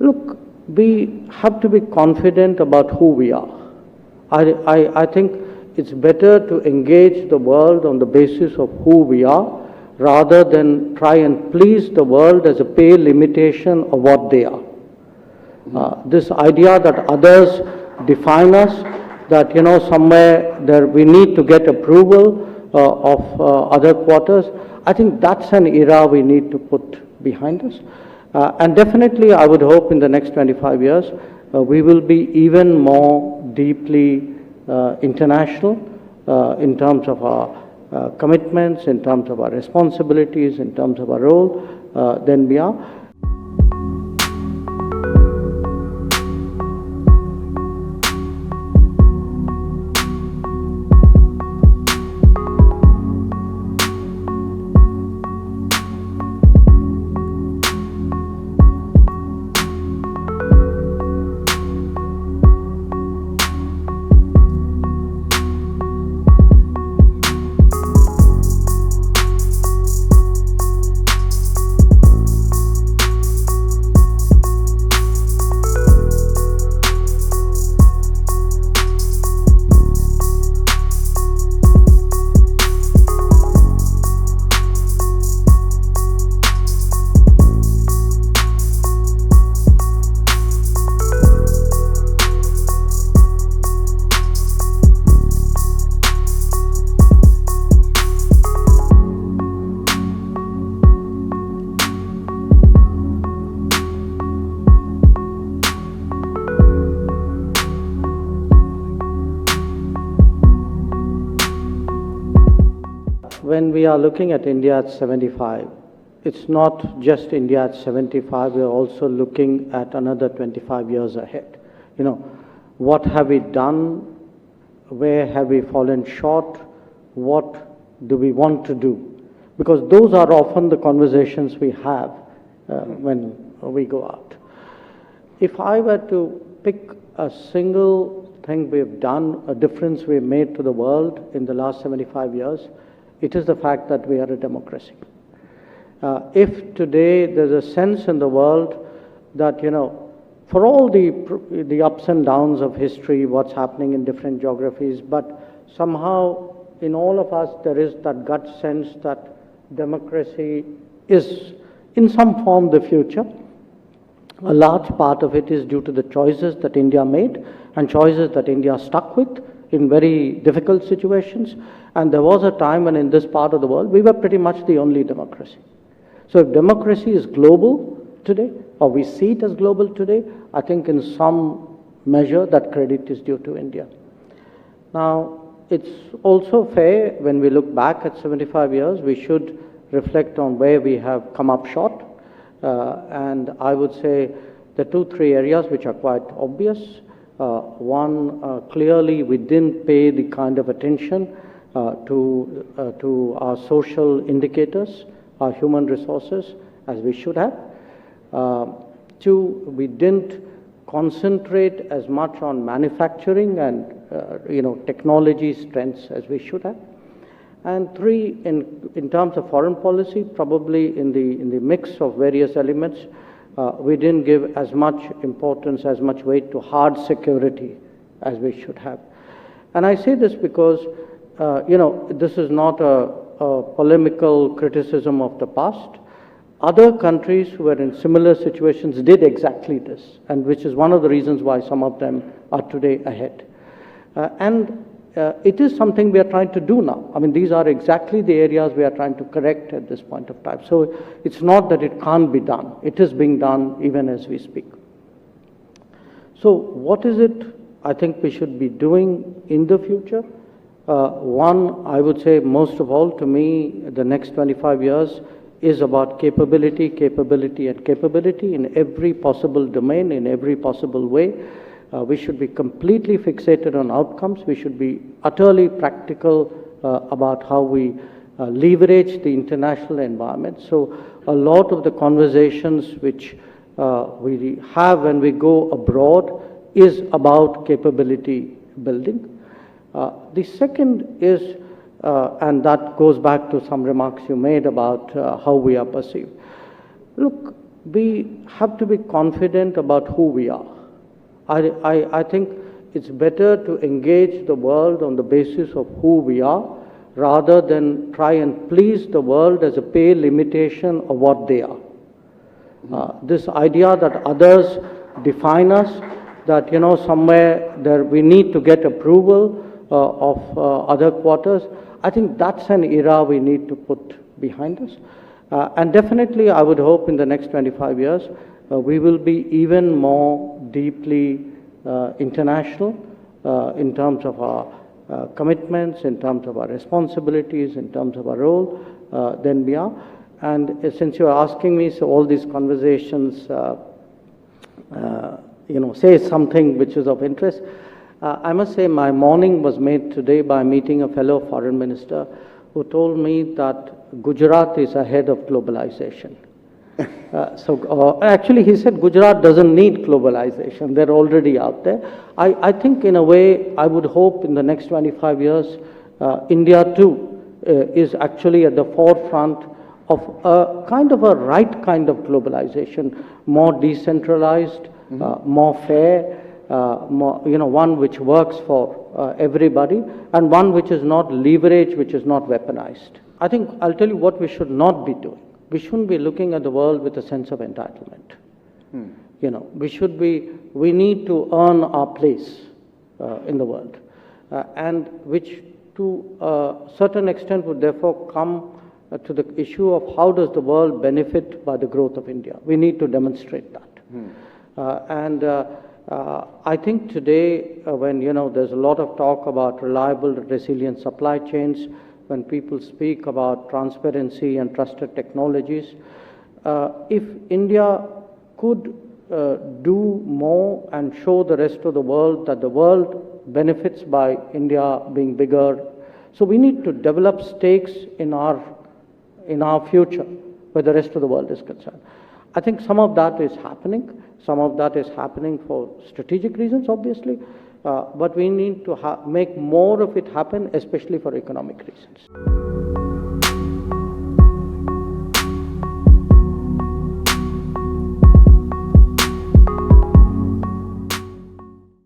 Look, we have to be confident about who we are. I think it's better to engage the world on the basis of who we are rather than try and please the world as a pale imitation of what they are. This idea that others define us, that somewhere there we need to get approval of other quarters, I think that's an era we need to put behind us. And definitely I would hope in the next 25 years we will be even more deeply international in terms of our commitments, in terms of our responsibilities, in terms of our role than we are. When we are looking at India at 75, it's not just India at 75, we are also looking at another 25 years ahead. What have we done? Where have we fallen short? What do we want to do? Because those are often the conversations we have when we go out. If I were to pick a single thing we've done, a difference we've made to the world in the last 75 years, it is the fact that we are a democracy. If today there's a sense in the world that, for all the ups and downs of history, what's happening in different geographies, but somehow in all of us there is that gut sense that democracy is in some form the future. A large part of it is due to the choices that India made and choices that India stuck with in very difficult situations. And there was a time when in this part of the world we were pretty much the only democracy. So if democracy is global today, or we see it as global today, I think in some measure that credit is due to India. Now, it's also fair when we look back at 75 years, we should reflect on where we have come up short. And I would say the 2-3 areas which are quite obvious. One, clearly we didn't pay the kind of attention to our social indicators, our human resources, as we should have. 2, we didn't concentrate as much on manufacturing and technology strengths as we should have. And 3, in terms of foreign policy, probably in the mix of various elements, we didn't give as much importance, as much weight to hard security as we should have. And I say this because, this is not a polemical criticism of the past. Other countries who were in similar situations did exactly this, and which is one of the reasons why some of them are today ahead. It is something we are trying to do now. I mean, these are exactly the areas we are trying to correct at this point of time. So it's not that it can't be done. It is being done even as we speak. So what is it I think we should be doing in the future? One, I would say most of all to me, the next 25 years is about capability, capability, and capability in every possible domain, in every possible way. We should be completely fixated on outcomes. We should be utterly practical about how we leverage the international environment. So a lot of the conversations which we have when we go abroad is about capability building. The second is, and that goes back to some remarks you made about how we are perceived. Look, we have to be confident about who we are. I think it's better to engage the world on the basis of who we are rather than try and please the world as a pale imitation of what they are. This idea that others define us, that somewhere there we need to get approval of other quarters, I think that's an era we need to put behind us. And definitely I would hope in the next 25 years we will be even more deeply international in terms of our commitments, in terms of our responsibilities, in terms of our role than we are. And since you're asking me, so all these conversations, say something which is of interest. I must say my morning was made today by meeting a fellow foreign minister who told me that Gujarat is ahead of globalization. Actually he said Gujarat doesn't need globalization, they're already out there. I think in a way, I would hope in the next 25 years, India too is actually at the forefront of a kind of a right kind of globalization, more decentralized, more fair, more, one which works for everybody, and one which is not leveraged, which is not weaponized. I think I'll tell you what we should not be doing. We shouldn't be looking at the world with a sense of entitlement. We need to earn our place in the world, and which to a certain extent would therefore come to the issue of how does the world benefit by the growth of India. We need to demonstrate that. I think today when there's a lot of talk about reliable, resilient supply chains, when people speak about transparency and trusted technologies, if India could do more and show the rest of the world that the world benefits by India being bigger, so we need to develop stakes in our future where the rest of the world is concerned. I think some of that is happening. Some of that is happening for strategic reasons, obviously, but we need to make more of it happen, especially for economic reasons.